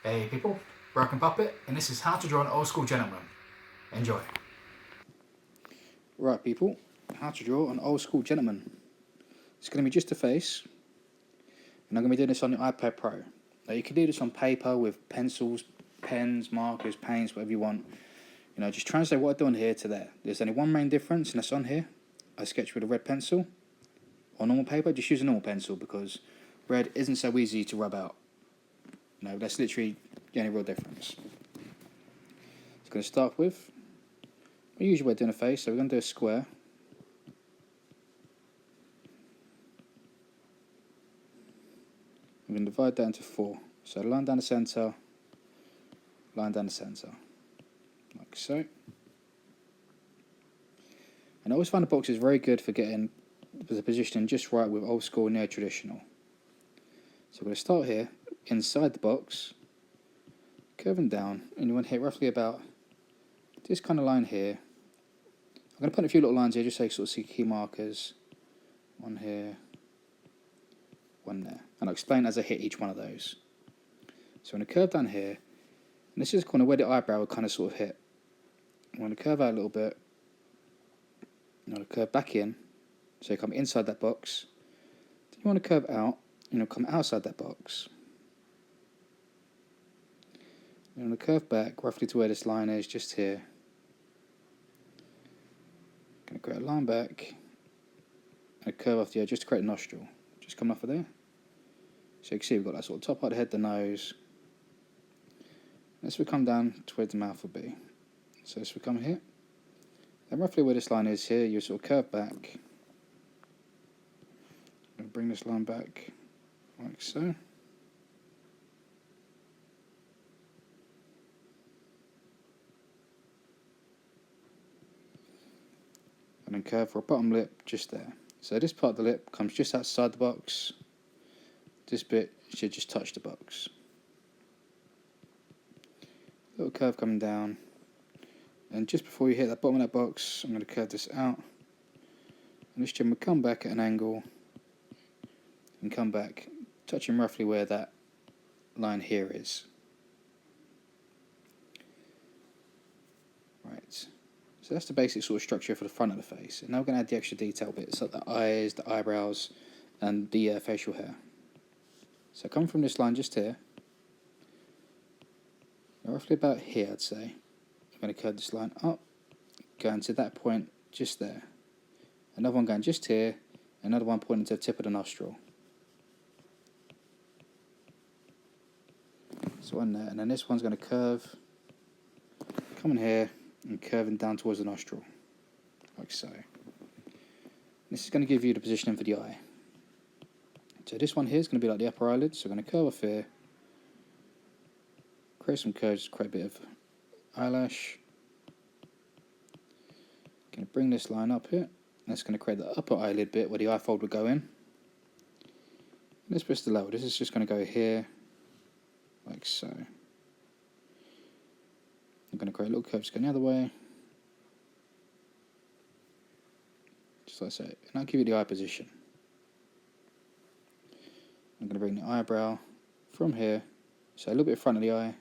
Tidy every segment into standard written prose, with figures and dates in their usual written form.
Hey people, Broken Puppet, and this is how to draw an old school gentleman. Enjoy. Right people, how to draw an old school gentleman. It's going to be just a face, and I'm going to be doing this on the iPad Pro. Now you can do this on paper with pencils, pens, markers, paints, whatever you want. You know, just translate what I do on here to there. There's only one main difference, and that's on here. I sketch with a red pencil. On normal paper, just use a normal pencil because red isn't so easy to rub out. No, that's literally the only real difference. It's going to start with, usually we're doing a face, so we're going to do a square. We're going to divide that into 4. So line down the centre, line down the centre, like so. And I always find the box is very good for getting the positioning just right with old school, neo-traditional. So we're going to start here, inside the box, curving down, and you want to hit roughly about this kind of line here. I'm going to put a few little lines here just so you sort of see key markers. One here, one there. And I'll explain as I hit each one of those. So I'm going to curve down here, and this is kind of where the eyebrow will kind of sort of hit. I'm going to curve out a little bit, and I'm going to curve back in, so you come inside that box. Then you want to curve out, and you'll come outside that box. I'm going to curve back roughly to where this line is, just here. I'm going to create a line back, and a curve off the edge just to create a nostril. Just coming off of there. So you can see we've got that sort of top part of the head, the nose. This will come down to where the mouth will be. So this will come here. Then roughly where this line is here, you sort of curve back. And bring this line back like so. And then curve for a bottom lip just there. So this part of the lip comes just outside the box. This bit should just touch the box. Little curve coming down. And just before you hit that bottom of that box, I'm going to curve this out. And this gem will come back at an angle and come back, touching roughly where that line here is. Right. So that's the basic sort of structure for the front of the face. And now we're going to add the extra detail bits, like the eyes, the eyebrows, and the facial hair. So come from this line just here, roughly about here I'd say. I'm going to curve this line up, going to that point just there. Another one going just here, another one pointing to the tip of the nostril. So one there, and then this one's going to curve, coming here and curving down towards the nostril, like so. This is going to give you the positioning for the eye. So this one here is going to be like the upper eyelid, so I'm going to curve off here, create some curves, create a bit of eyelash. Going to bring this line up here, that's going to create the upper eyelid bit where the eye fold would go in. And this bit's the lower, this is just going to go here, like so. I'm going to create little curves going the other way, just like so, and I'll give you the eye position. I'm going to bring the eyebrow from here, so a little bit in front of the eye,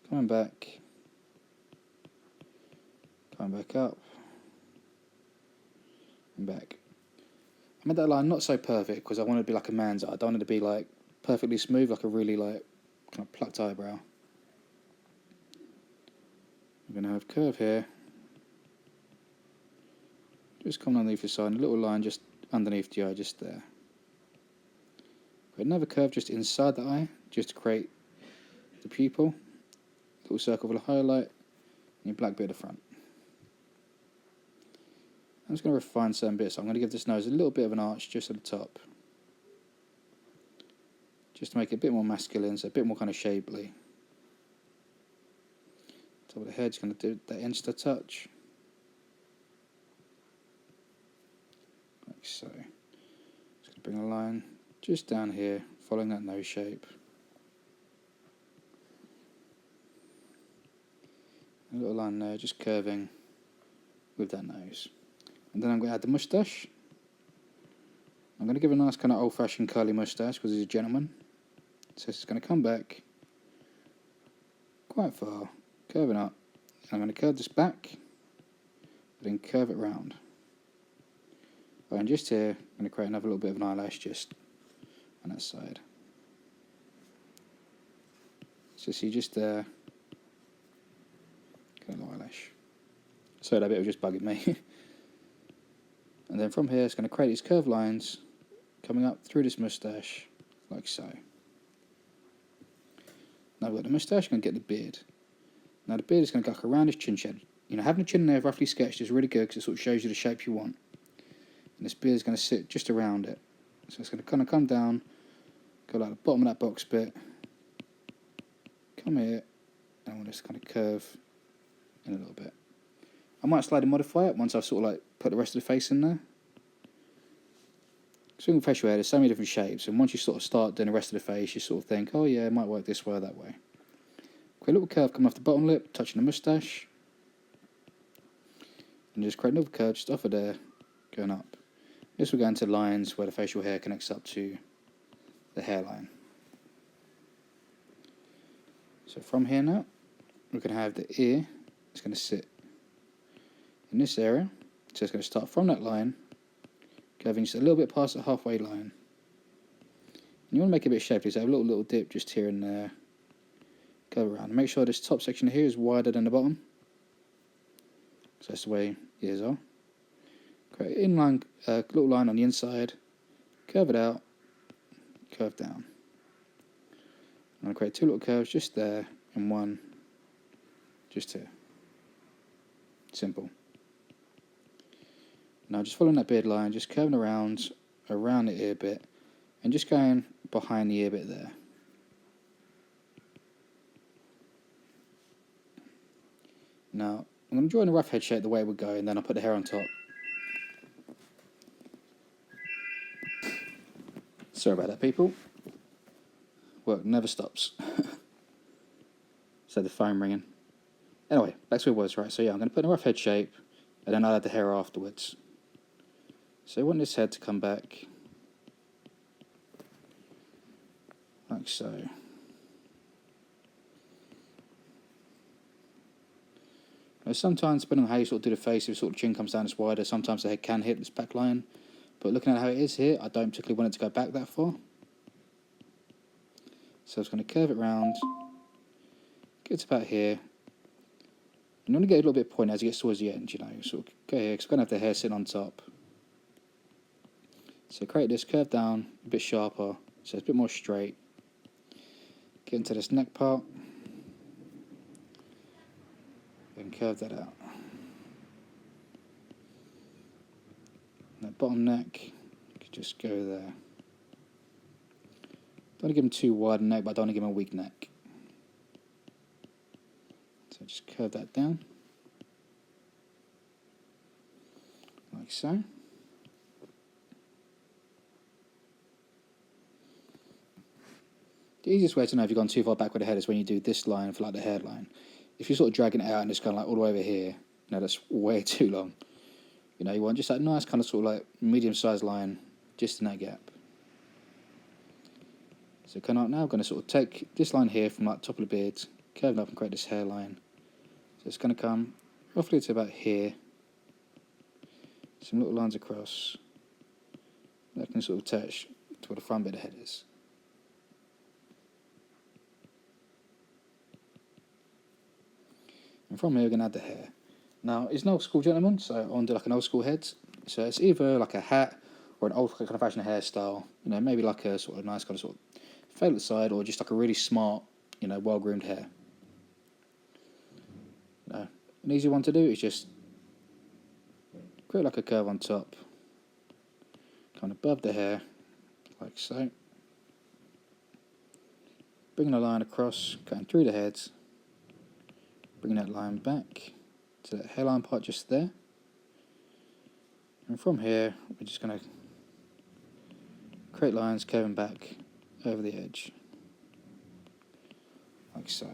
coming back up, and back. I made that line not so perfect because I wanted it to be like a man's eye. I don't want it to be like perfectly smooth, like a really like kind of plucked eyebrow. I'm going to have curve here, just come underneath the side, and a little line just underneath the eye, just there. Create another curve just inside the eye, just to create the pupil. Little circle with a highlight, and your black bit at the front. I'm just going to refine certain bits. I'm going to give this nose a little bit of an arch just at the top, just to make it a bit more masculine, so a bit more kind of shapely. Top of the head's going to do that insta touch, like so. Just going to bring a line just down here, following that nose shape. A little line there, just curving with that nose. And then I'm going to add the moustache. I'm going to give a nice kind of old-fashioned curly moustache because he's a gentleman. So it's going to come back, quite far, curving up. I'm going to curve this back, then curve it round. And just here, I'm going to create another little bit of an eyelash just on that side. So see just there, got a little eyelash. So that bit was just bugging me. And then from here, it's going to create these curved lines coming up through this moustache, like so. Now we've got the moustache, going to get the beard. Now the beard is going to go around his chin shed. You know, having a chin there roughly sketched is really good because it sort of shows you the shape you want. And this beard is going to sit just around it. So it's going to kind of come down, go like the bottom of that box bit, come here, and we'll just kind of curve in a little bit. I might slightly modify it once I've sort of like put the rest of the face in there. So with facial hair, there's so many different shapes, and once you sort of start doing the rest of the face, you sort of think, oh yeah, it might work this way or that way. Create a little curve coming off the bottom lip, touching the moustache, and just create another curve just off of there, going up. This will go into lines where the facial hair connects up to the hairline. So from here now, we're going to have the ear. It's going to sit in this area. So it's going to start from that line, curving just a little bit past the halfway line. And you want to make it a bit shapely, so have a little dip just here and there. Curve around. Make sure this top section here is wider than the bottom. So that's the way ears are. Create an inline, little line on the inside, curve it out, curve down. I'm going to create two little curves just there and one just here. Simple. Now just following that beard line, just curving around the ear bit and just going behind the ear bit there. Now I'm going to draw in a rough head shape the way it would go, and then I'll put the hair on top. Sorry about that, people. Work never stops. So the phone ringing. Anyway, back to where it was, right? So yeah, I'm going to put in a rough head shape, and then I'll add the hair afterwards. So I want this head to come back like so. Now sometimes, depending on how you sort of do the face, if sort of chin comes down as wider, sometimes the head can hit this back line. But looking at how it is here, I don't particularly want it to go back that far. So I'm just going to curve it round, get to about here. And you want to get a little bit pointy as it gets towards the end, you know. Sort of go here, because we're going to have the hair sitting on top. So create this curve down, a bit sharper, so it's a bit more straight. Get into this neck part, and curve that out. And that bottom neck, you could just go there. Don't want to give him too wide a neck, but I don't want to give him a weak neck. So just curve that down, like so. The easiest way to know if you've gone too far back with the head is when you do this line for like the hairline. If you're sort of dragging it out and it's kind of like all the way over here, that's way too long. You know, you want just that nice kind of sort of like medium-sized line just in that gap. So kind of now I'm going to sort of take this line here from like top of the beard, curve it up and create this hairline. So it's going to come roughly to about here. Some little lines across. That can sort of touch to where the front bit of the head is. And from here we're going to add the hair. Now it's an old school gentleman, so I want to do like an old school head. So it's either like a hat or an old kind of fashioned hairstyle. You know, maybe like a sort of nice kind of sort of fade at the side, or just like a really smart, you know, well groomed hair. You know, an easy one to do is just create like a curve on top, kind of above the hair, like so. Bringing a line across, cutting through the head. Bring that line back to that hairline part just there. And from here, we're just going to create lines curving back over the edge, like so.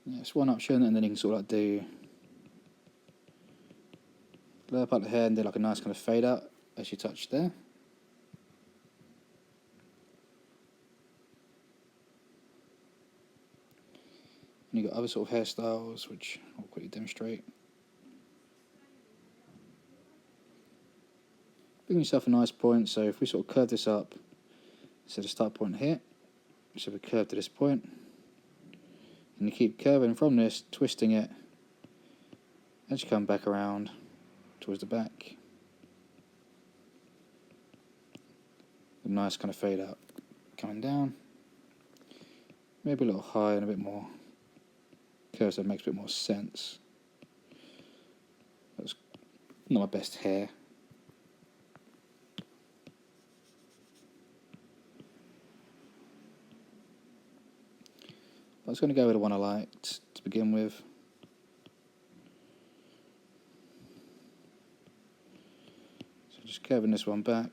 Yeah, it's one option, and then you can sort of like do, lay up the hair and do like a nice kind of fade out as you touch there. And you've got other sort of hairstyles, which I'll quickly demonstrate. Bring yourself a nice point, so if we sort of curve this up, instead of start point here, so we curve to this point, and you keep curving from this, twisting it, as you come back around towards the back. A nice kind of fade out, coming down, maybe a little higher and a bit more curve, so it makes a bit more sense. That's not my best hair. I was going to go with the one I liked to begin with. So just curving this one back.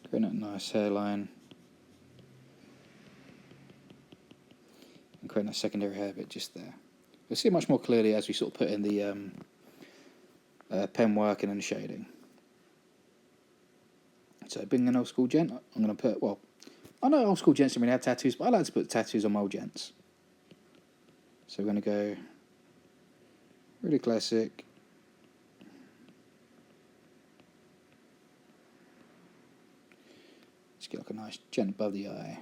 Creating that nice hairline. And creating a secondary hair bit just there. You'll see it much more clearly as we sort of put in the pen work and then shading. So being an old school gent, I'm going to put, well, I know old school gents don't really have tattoos, but I like to put tattoos on my old gents. So we're going to go really classic. Just get like a nice gent above the eye.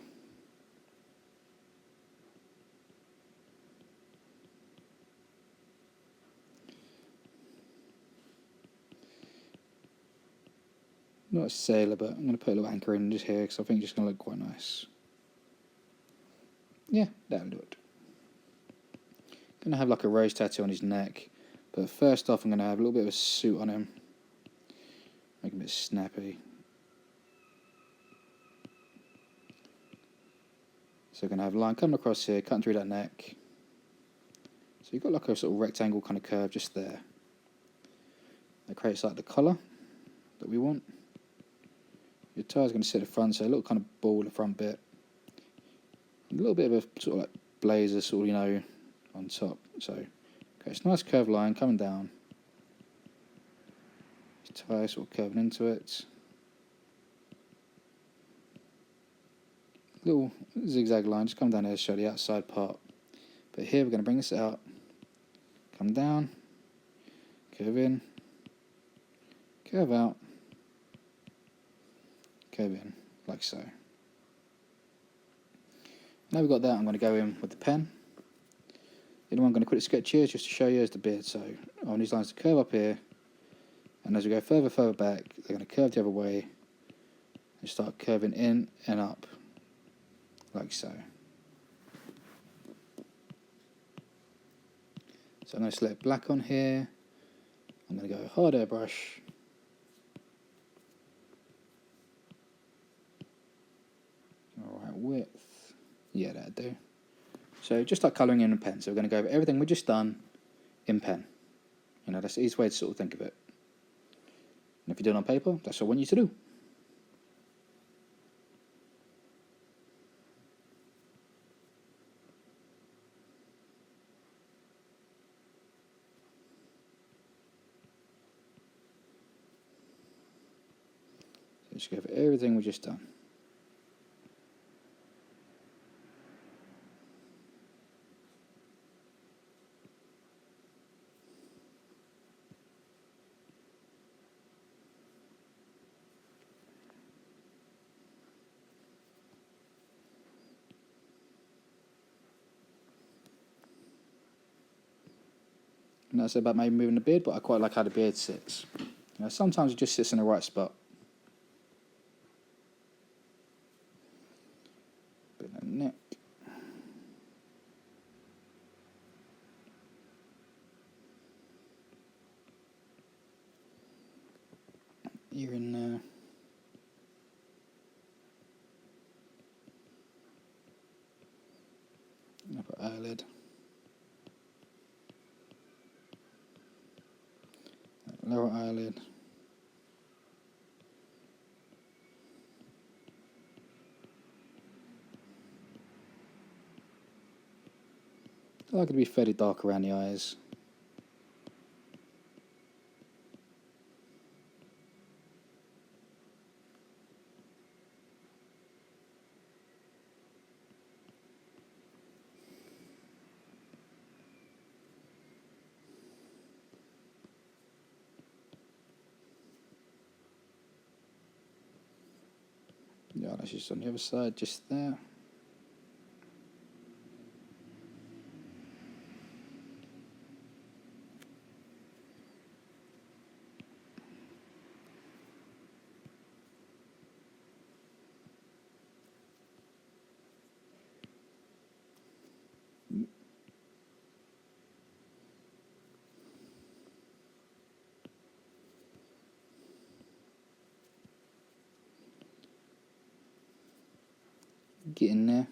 Not a sailor, but I'm going to put a little anchor in just here because I think it's just going to look quite nice. Yeah, that'll do it. Going to have like a rose tattoo on his neck, but first off I'm going to have a little bit of a suit on him. Make him a bit snappy. So we're going to have a line coming across here, cutting through that neck. So you've got like a sort of rectangle kind of curve just there. That creates like the colour that we want. Your tie is going to sit at the front, so a little kind of ball at the front bit. A little bit of a sort of like blazer, sort of, you know, on top. So creates a nice curved line coming down. Your tie sort of curving into it. Little zigzag line, just come down here to show the outside part. But here we're going to bring this out, come down, curve in, curve out, curve in, like so. Now we've got that, I'm going to go in with the pen. The other one I'm going to quickly sketch here just to show you is the beard. So I want these lines to curve up here, and as we go further back, they're going to curve the other way and start curving in and up, like so. So I'm going to select black on here. I'm going to go hard airbrush. Alright, width. Yeah, that'll do. So just like colouring in a pen. So we're going to go over everything we've just done in pen. You know, that's the easy way to sort of think of it. And if you do it on paper, that's what I want you to do. So just go over everything we've just done. And that's about maybe moving the beard, but I quite like how the beard sits. You know, sometimes it just sits in the right spot. Bit of neck. Ear in there. Upper eyelid. Lower eyelid. I like it to be fairly dark around the eyes. eyelashes on the other side, just there. Get in there.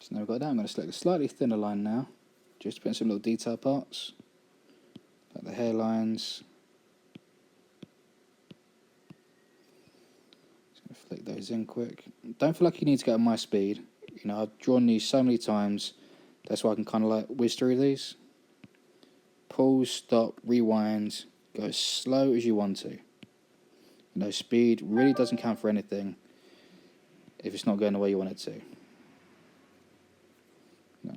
So now we've got that. I'm going to select a slightly thinner line now, just to put in some little detail parts, like the hairlines. Just going to flick those in quick. Don't feel like you need to go at my speed. You know, I've drawn these so many times, that's why I can kind of like whiz through these. Pause, stop, rewind, go as slow as you want to. You know, speed really doesn't count for anything if it's not going the way you want it to. No.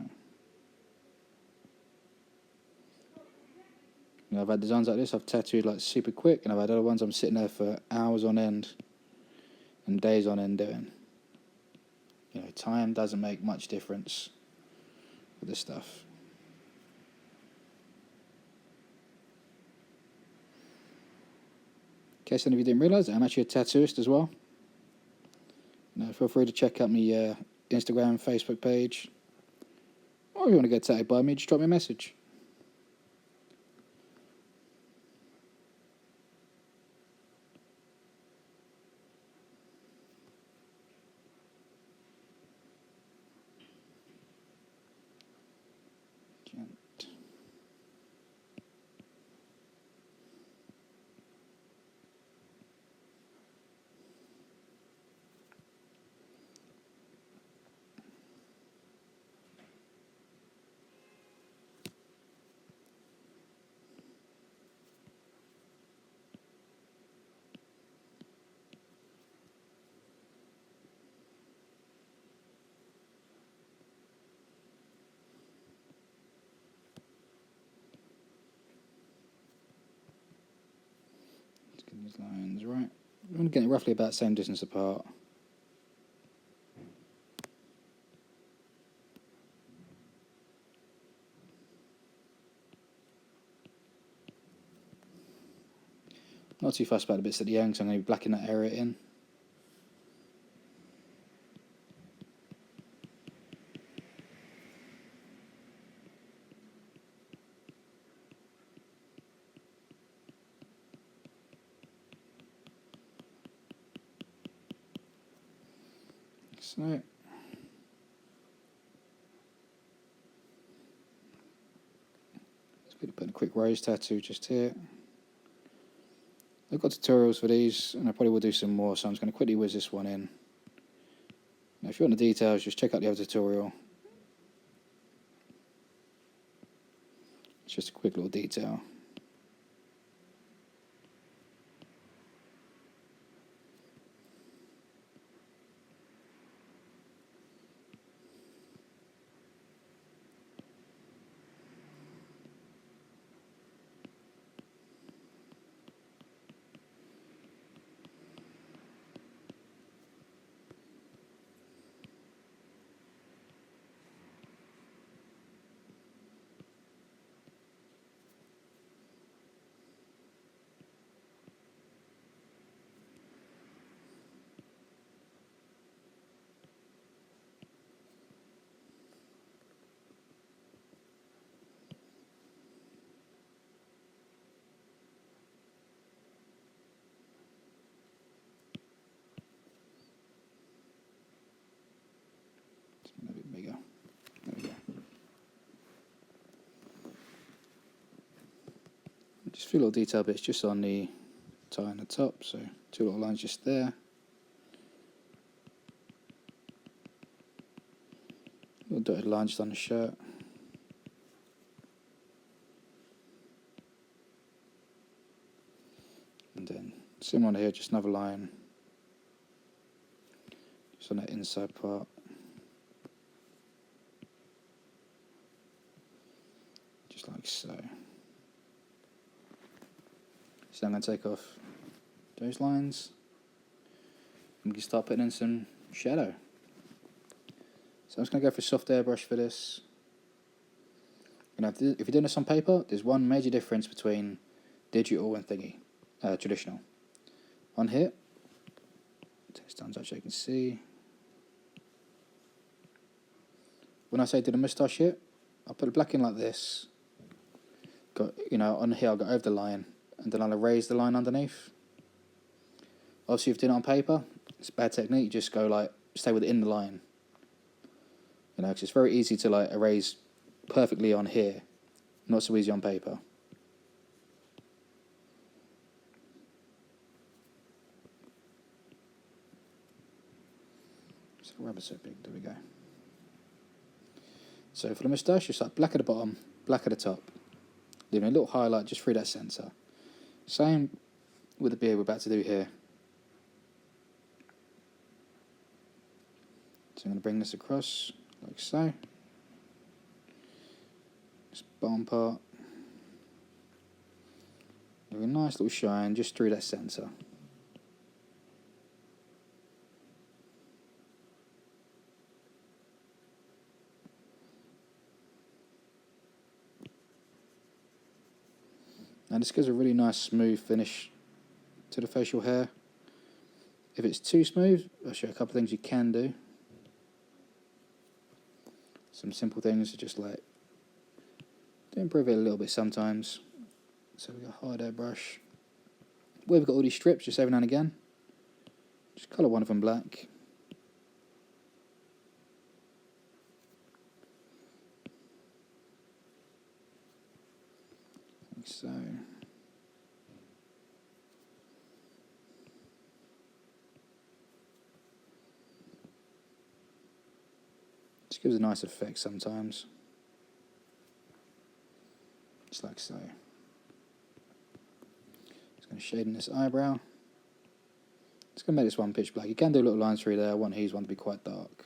You know, I've had designs like this I've tattooed like super quick, and I've had other ones I'm sitting there for hours on end and days on end doing. You know, time doesn't make much difference with this stuff. In case any of you didn't realise, I'm actually a tattooist as well. You know, feel free to check out my Instagram, Facebook page. Or if you want to get tattooed by me, just drop me a message. Let's get these lines right. I'm going to get it roughly about the same distance apart. Not too fussed about the bits at the end, so I'm going to be blacking that area in. So, let's put a quick rose tattoo just here. I've got tutorials for these, and I probably will do some more, so I'm just going to quickly whiz this one in. Now, if you want the details, just check out the other tutorial. It's just a quick little detail. Just a few little detail bits just on the tie and the top, so 2 little lines just there. Little dotted line just on the shirt. And then similar on here, just another line just on that inside part. Just like so. So I'm going to take off those lines and we can start putting in some shadow. So I'm just going to go for a soft airbrush for this. You know, if you're doing this on paper, there's one major difference between digital and traditional. On here, take this down so you can see. When I say do the moustache here, I'll put the black in like this. On here I'll go over the line and then I'll erase the line underneath. Obviously if you're doing it on paper, it's a bad technique, you just go like, stay within the line. You know, because it's very easy to like erase perfectly on here, not so easy on paper. So rubber so big, there we go. So for the moustache, just like black at the bottom, black at the top. Leaving a little highlight just through that centre. Same with the beard we're about to do here. So I'm going to bring this across like so. This bottom part. With a nice little shine just through that centre. And this gives a really nice smooth finish to the facial hair. If it's too smooth, I'll show you a couple of things you can do. Some simple things to just like to improve it a little bit sometimes. So we've got a hard airbrush. Where we've got all these strips, just every now and again. Just colour one of them black. Like so. Just gives a nice effect sometimes. Just like so. Just going to shade in this eyebrow. Just going to make this one pitch black. You can do little lines through there. I want his one to be quite dark,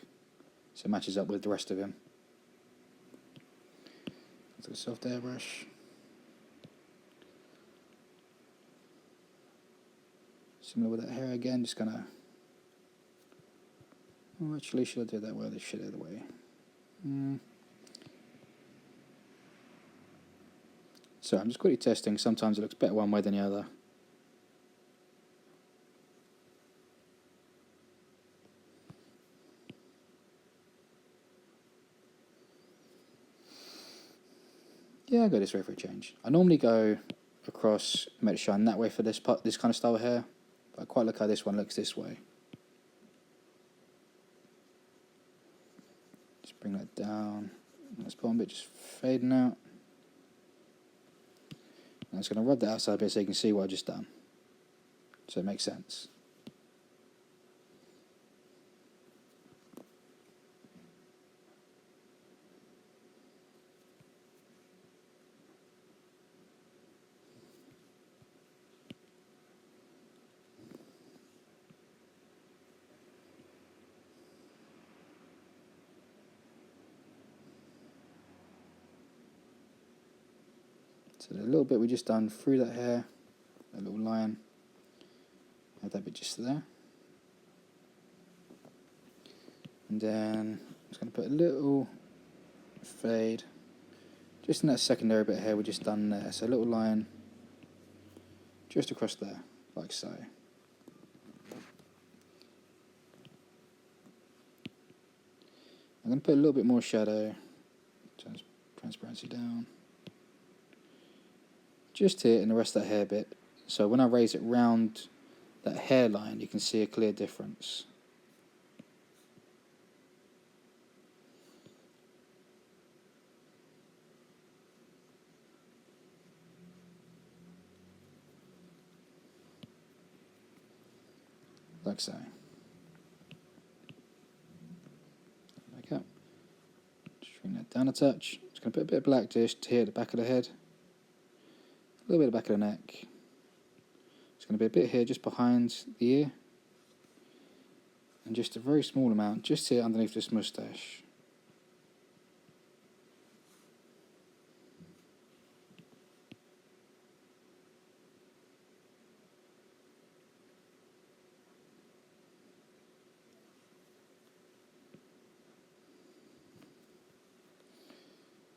so it matches up with the rest of him. Take a soft airbrush. Similar with that hair again, just going to... Oh, actually, should I do it that way or this shit the other way? So I'm just quickly testing. Sometimes it looks better one way than the other. Yeah, I'll go this way for a change. I normally go across, make it shine that way for this part, this kind of style of hair. But I quite like how this one looks this way. Just bring that down. This bottom bit just fading out. I'm just going to rub that outside a bit so you can see what I've just done. So it makes sense. So the little bit we just done through that hair, that little line, add that bit just there. And then I'm just going to put a little fade just in that secondary bit of hair we just done there. So a little line just across there, like so. I'm going to put a little bit more shadow, turn transparency down. Just here in the rest of that hair bit, so when I raise it round that hairline you can see a clear difference. like so. Back up. Just bring that down a touch. Just going to put a bit of black just here at the back of the head. A little bit at the back of the neck. It's going to be a bit here just behind the ear. And just a very small amount just here underneath this moustache.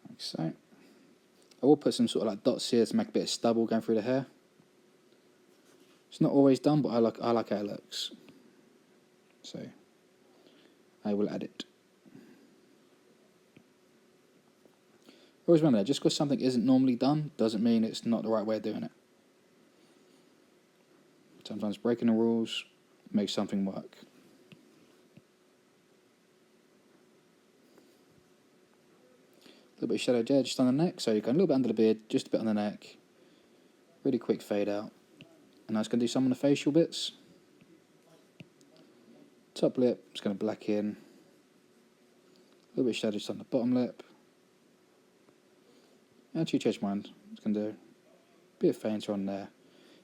Like so. I will put some sort of like dots here to make a bit of stubble going through the hair. It's not always done, but I like how it looks. So I will add it. Always remember that, just because something isn't normally done doesn't mean it's not the right way of doing it. Sometimes breaking the rules makes something work. A little bit of shadow there just on the neck, so you go a little bit under the beard, just a bit on the neck. Really quick fade out. And I was going to do some on the facial bits. Top lip, just going to black in. A little bit of shadow just on the bottom lip. Actually, change mine. I'm just going to do a bit of fainter on there.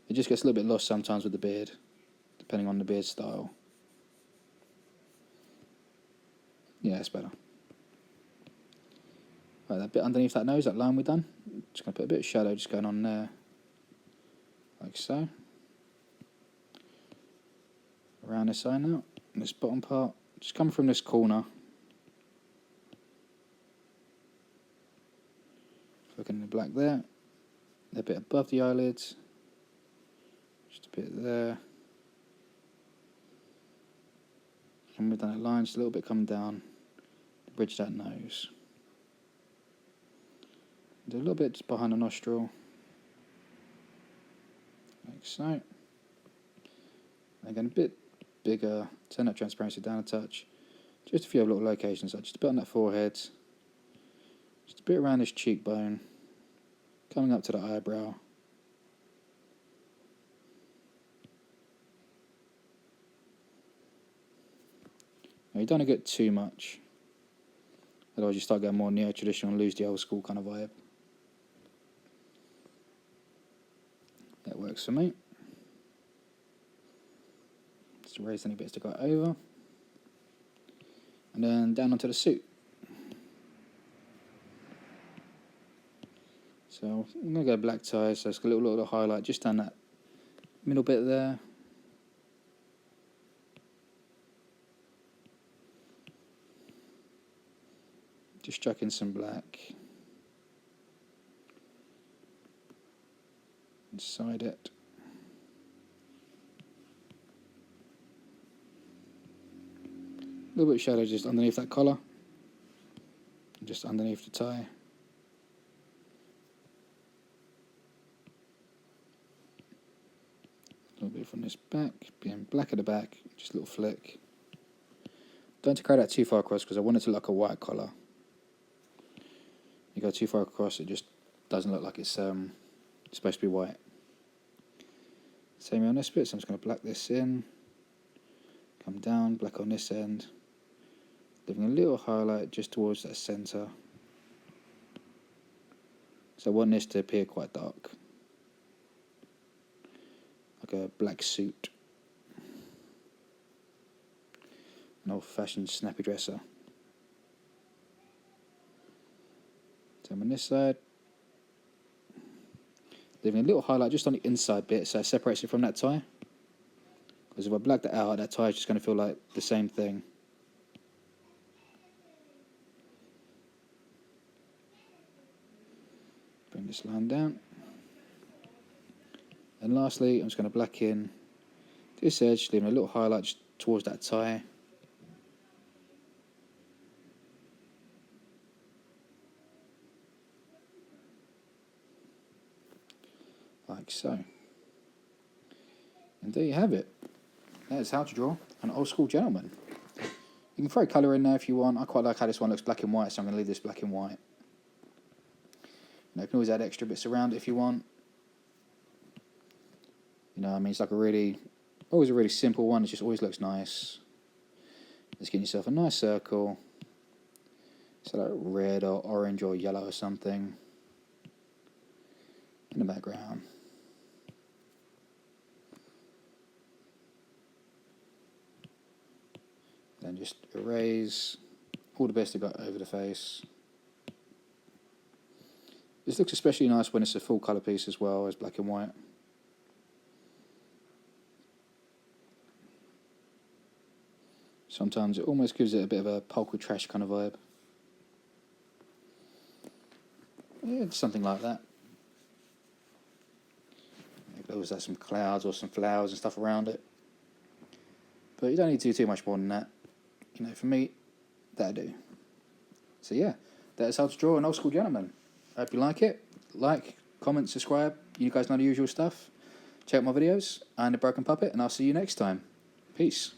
It just gets a little bit lost sometimes with the beard, depending on the beard style. Yeah, it's better. Right, that bit underneath that nose, that line we've done. Just going to put a bit of shadow just going on there. Like so. Around this side now. And this bottom part. Just come from this corner. Looking at the black there. A bit above the eyelids. Just a bit there. And we've done a line just a little bit coming down to bridge that nose. Do a little bit just behind the nostril. Like so. Again, a bit bigger. Turn that transparency down a touch. Just a few little locations. Just a bit on that forehead. Just a bit around this cheekbone. Coming up to the eyebrow. Now, you don't want to get too much. Otherwise you start getting more neo-traditional and lose the old school kind of vibe. That works for me. Just erase any bits that got over. And then down onto the suit. So I'm going to go black tie, so it's got a little highlight just down that middle bit there. Just chuck in some black. Inside it. A little bit of shadow just underneath that collar. Just underneath the tie. A little bit from this back, being black at the back, just a little flick. Don't carry that too far across because I want it to look like a white collar. You go too far across, it just doesn't look like it's supposed to be white. Same on this bit, so I'm just going to black this in. Come down, black on this end. Leaving a little highlight just towards that centre. So I want this to appear quite dark. Like a black suit. An old-fashioned snappy dresser. Same on this side. Leaving a little highlight just on the inside bit so it separates it from that tie. Because if I black that out, that tie is just going to feel like the same thing. Bring this line down. And lastly, I'm just going to black in this edge, leaving a little highlight just towards that tie. Like so. And there you have it. That is how to draw an old school gentleman. You can throw colour in there if you want. I quite like how this one looks black and white, so I'm going to leave this black and white. You can always add extra bits around it if you want. You know, I mean, it's like a really Always a really simple one, it just always looks nice. Just get yourself a nice circle. So like red or orange or yellow or something in the background. Then just erase all the best I got over the face. This looks especially nice when it's a full colour piece as well as black and white. Sometimes it almost gives it a bit of a polka trash kind of vibe. Yeah, something like that. Maybe always have some clouds or some flowers and stuff around it. But you don't need to do too much more than that. You know, for me, that'll do. So yeah, that is how to draw an old school gentleman. I hope you like it. Like, comment, subscribe. You guys know the usual stuff. Check out my videos. I'm the Broken Puppet, and I'll see you next time. Peace.